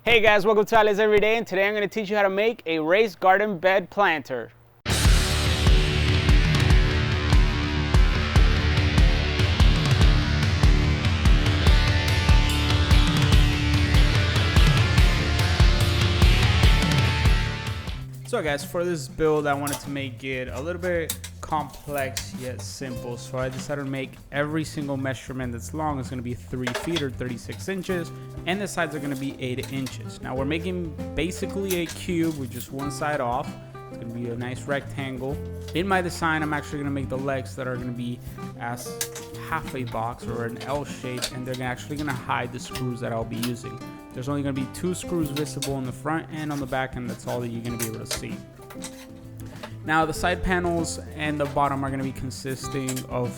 Hey guys, welcome to Alice Everyday, and today I'm going to teach you how to make a raised garden bed planter. So guys, for this build I wanted to make it a little bit complex yet simple, so I decided to make every single measurement that's long is going to be 3 feet or 36 inches, and the sides are going to be 8 inches. Now we're making basically a cube with just one side off. It's going to be a nice rectangle. In my design, I'm actually going to make the legs that are going to be as half a box or an L shape, and they're actually going to hide the screws that I'll be using. There's only going to be 2 screws visible in the front and on the back, and that's all that you're going to be able to see. Now the side panels and the bottom are going to be consisting of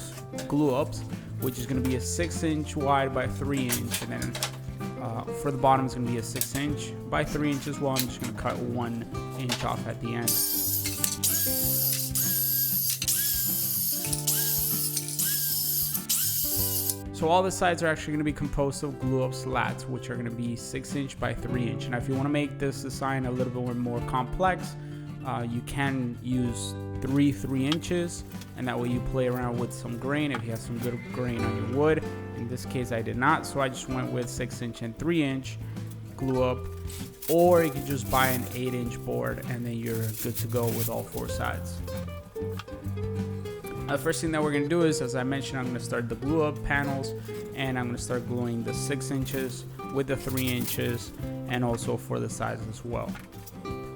glue ups, which is going to be a 6-inch wide by 3-inch, and then for the bottom is going to be a 6-inch by 3-inch as well. I'm just going to cut 1 inch off at the end. So all the sides are actually going to be composed of glue up slats, which are going to be 6-inch by 3-inch. And if you want to make this design a little bit more complex, you can use 3 inches, and that way you play around with some grain if you have some good grain on your wood. In this case I did not, so I just went with 6-inch and 3-inch glue up, or you can just buy an 8-inch board and then you're good to go with all 4 sides. The first thing that we're going to do is, as I mentioned, I'm going to start the glue up panels, and I'm going to start gluing the 6 inches with the 3 inches, and also for the sides as well.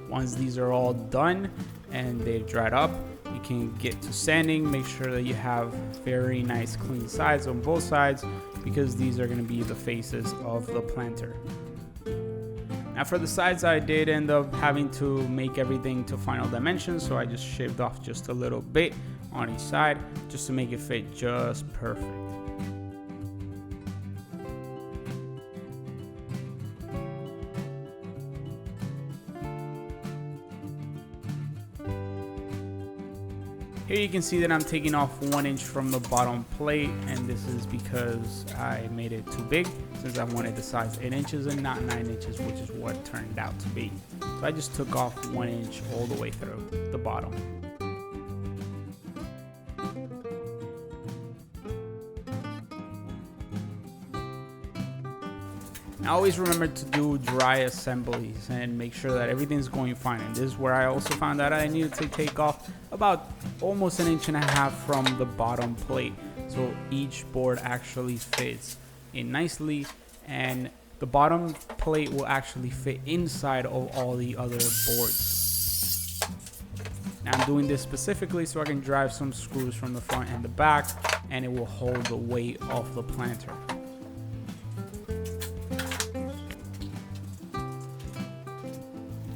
Once these are all done and they've dried up, you can get to sanding. Make sure that you have very nice clean sides on both sides, because these are going to be the faces of the planter. Now for the sides, I did end up having to make everything to final dimensions, so I just shaved off just a little bit on each side just to make it fit just perfect. Here you can see that I'm taking off 1 inch from the bottom plate, and this is because I made it too big, since I wanted the size 8 inches and not 9 inches, which is what it turned out to be. So I just took off 1 inch all the way through the bottom. Now always remember to do dry assemblies and make sure that everything's going fine. And this is where I also found out I needed to take off about almost 1.5 inches from the bottom plate, so each board actually fits in nicely, and the bottom plate will actually fit inside of all the other boards. Now I'm doing this specifically so I can drive some screws from the front and the back, and it will hold the weight of the planter.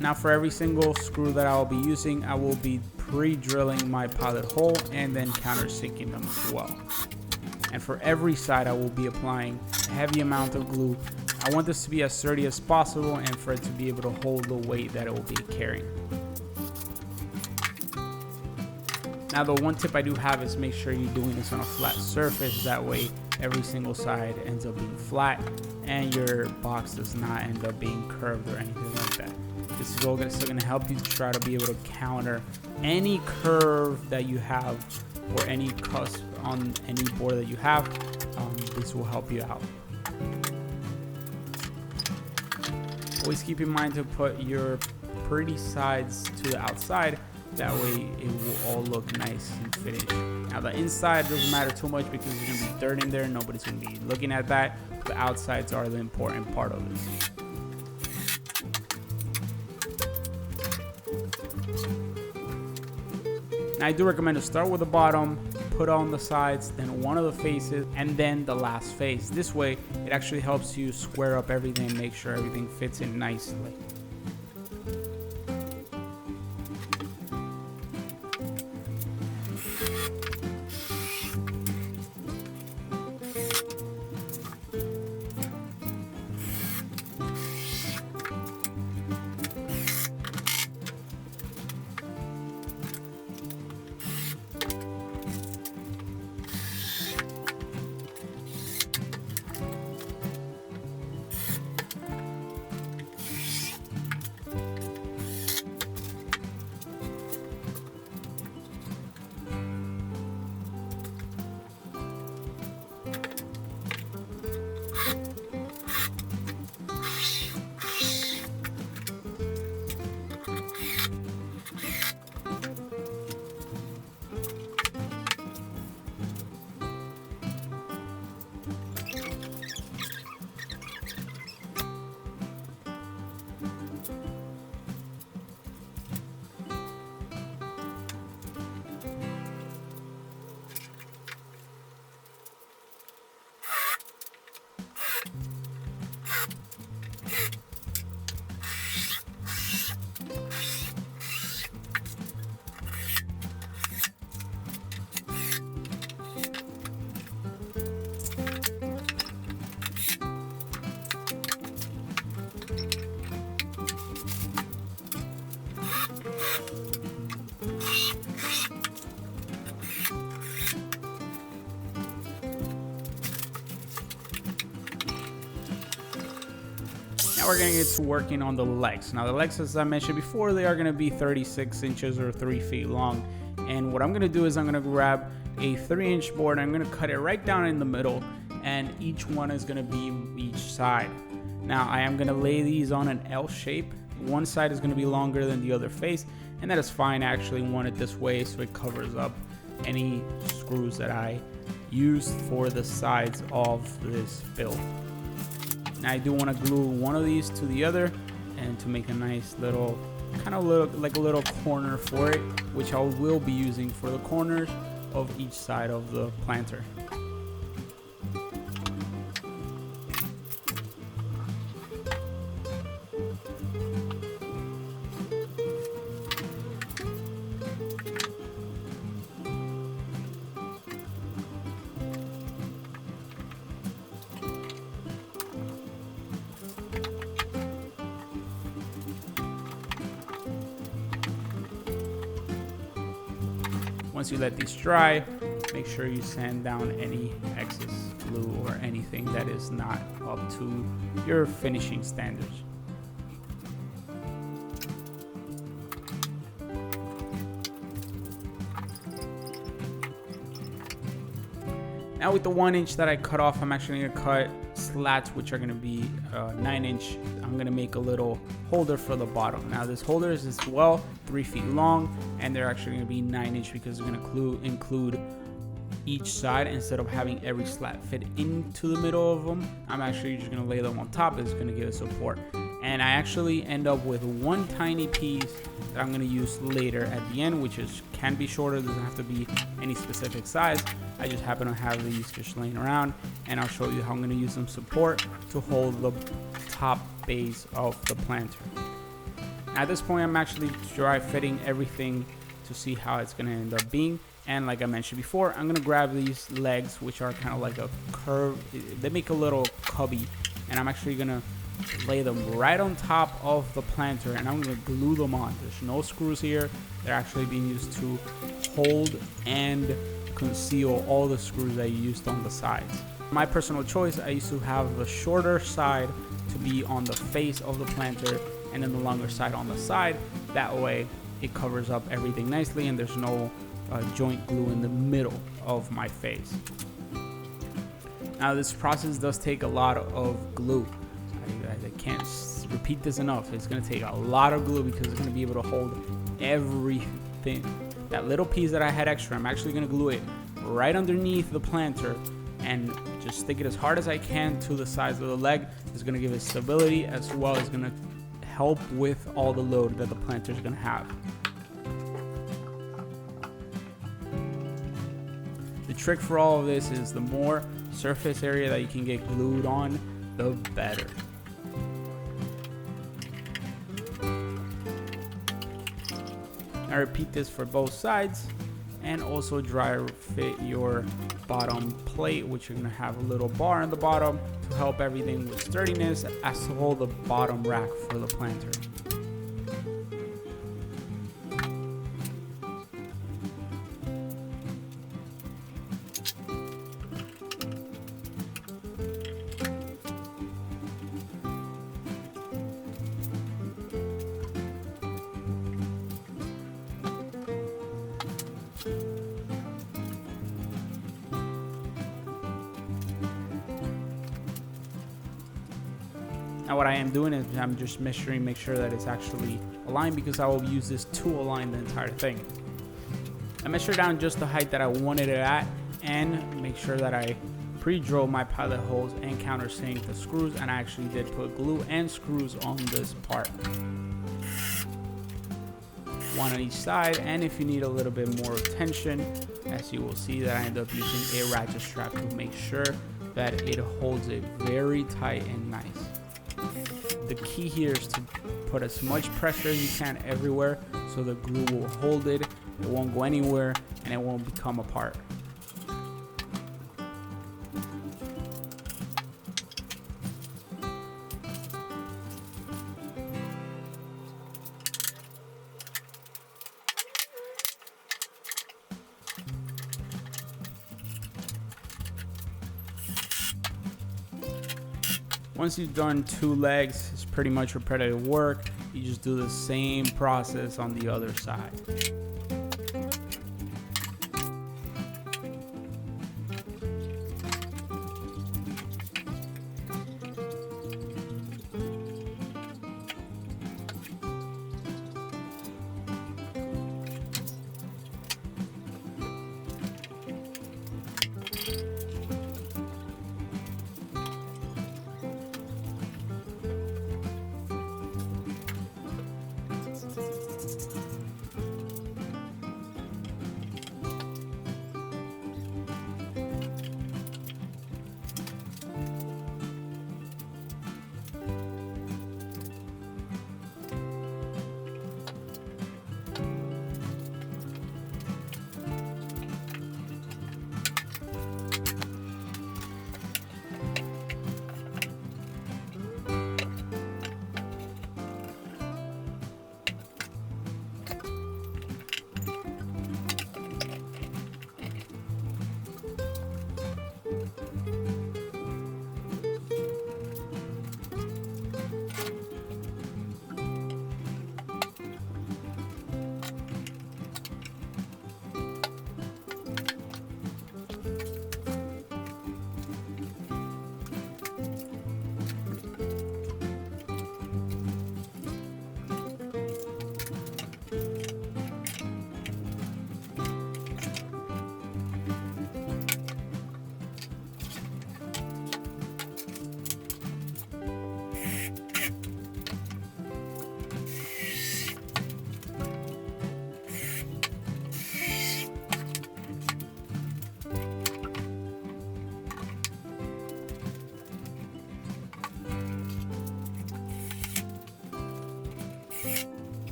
Now for every single screw that I will be using, I will be pre-drilling my pilot hole and then countersinking them as well. And for every side I will be applying a heavy amount of glue. I want this to be as sturdy as possible and for it to be able to hold the weight that it will be carrying. Now the one tip I do have is make sure you're doing this on a flat surface, that way every single side ends up being flat and your box does not end up being curved or anything like that. This is all going to help you try to be able to counter any curve that you have or any cusp on any board that you have. This will help you out. Always keep in mind to put your pretty sides to the outside. That way it will all look nice and finished. Now the inside doesn't matter too much because there's going to be dirt in there. Nobody's going to be looking at that. The outsides are the important part of this. Now I do recommend to start with the bottom, put on the sides, then one of the faces, and then the last face. This way, it actually helps you square up everything and make sure everything fits in nicely. we're gonna get to working on the legs. Now the legs, as I mentioned before, they are gonna be 36 inches or 3 feet long. And what I'm gonna do is I'm gonna grab a 3-inch board, I'm gonna cut it right down in the middle, and each one is gonna be each side. Now I am gonna lay these on an L shape. One side is gonna be longer than the other face, and that is fine. I actually want it this way so it covers up any screws that I used for the sides of this build. Now I do want to glue one of these to the other, and to make a nice little kind of like a little corner for it, which I will be using for the corners of each side of the planter. Once you let these dry, make sure you sand down any excess glue or anything that is not up to your finishing standards. Now with the 1 inch that I cut off, I'm actually going to cut slats, which are going to be 9 inch. I'm going to make a little holder for the bottom. Now this holder is as well 3 feet long, and they're actually going to be 9 inch because they're going to include each side. Instead of having every slat fit into the middle of them, I'm actually just going to lay them on top. It's going to give it support. And I actually end up with one tiny piece that I'm going to use later at the end, which can be shorter, doesn't have to be any specific size. I just happen to have these just laying around, and I'll show you how I'm going to use some support to hold the top base of the planter. At this point, I'm actually dry fitting everything to see how it's going to end up being. And like I mentioned before, I'm going to grab these legs, which are kind of like a curve. They make a little cubby, and I'm actually going to lay them right on top of the planter, and I'm going to glue them on. There's no screws here. They're actually being used to hold and conceal all the screws that you used on the sides. My personal choice, I used to have the shorter side to be on the face of the planter, and then the longer side on the side. That way it covers up everything nicely, and there's no joint glue in the middle of my face. Now this process does take a lot of glue. I can't repeat this enough. It's going to take a lot of glue because it's going to be able to hold everything. That little piece that I had extra, I'm actually going to glue it right underneath the planter and just stick it as hard as I can to the sides of the leg. It's going to give it stability, as well as going to help with all the load that the planter is going to have. The trick for all of this is the more surface area that you can get glued on, the better. Now repeat this for both sides, and also dry fit your bottom plate, which you're going to have a little bar on the bottom to help everything with sturdiness, as to hold the bottom rack for the planter. Now what I am doing is I'm just measuring, make sure that it's actually aligned, because I will use this to align the entire thing. I measure down just the height that I wanted it at, and make sure that I pre-drill my pilot holes and countersink the screws, and I actually did put glue and screws on this part. One on each side, and if you need a little bit more tension, as you will see that I end up using a ratchet strap to make sure that it holds it very tight and nice. The key here is to put as much pressure as you can everywhere, so the glue will hold it, it won't go anywhere, and it won't become apart. Once you've done 2 legs, it's pretty much repetitive work. You just do the same process on the other side.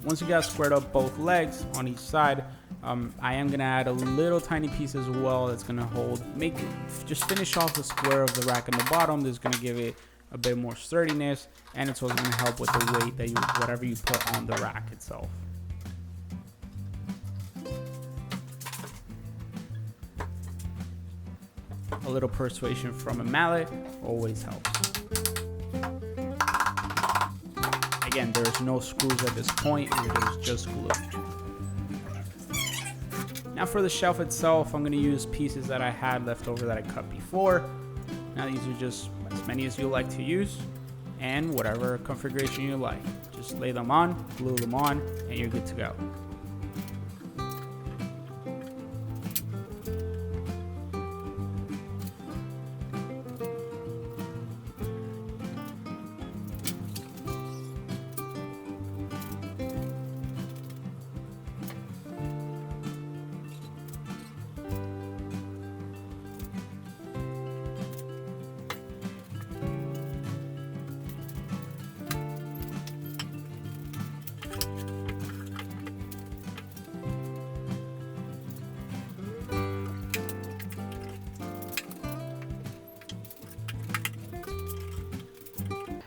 Once you guys squared up both legs on each side, I am gonna add a little tiny piece as well that's gonna just finish off the square of the rack in the bottom. This is gonna give it a bit more sturdiness, and it's also gonna help with the weight that whatever you put on the rack itself. A little persuasion from a mallet always helps. Again, there's no screws at this point, there's just glue. Now for the shelf itself, I'm gonna use pieces that I had left over that I cut before. Now these are just as many as you like to use, and whatever configuration you like. Just lay them on, glue them on, and you're good to go.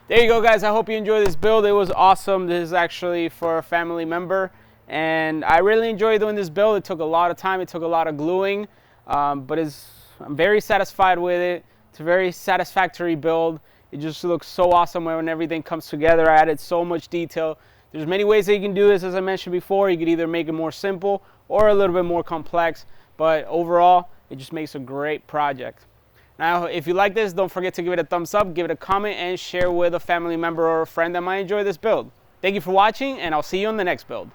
There you go, guys. I hope you enjoyed this build. It was awesome. This is actually for a family member, and I really enjoyed doing this build. It took a lot of time. It took a lot of gluing, but I'm very satisfied with it. It's a very satisfactory build. It just looks so awesome when everything comes together. I added so much detail. There's many ways that you can do this. As I mentioned before, you could either make it more simple or a little bit more complex, but overall, it just makes a great project. Now, if you like this, don't forget to give it a thumbs up, give it a comment, and share with a family member or a friend that might enjoy this build. Thank you for watching, and I'll see you on the next build.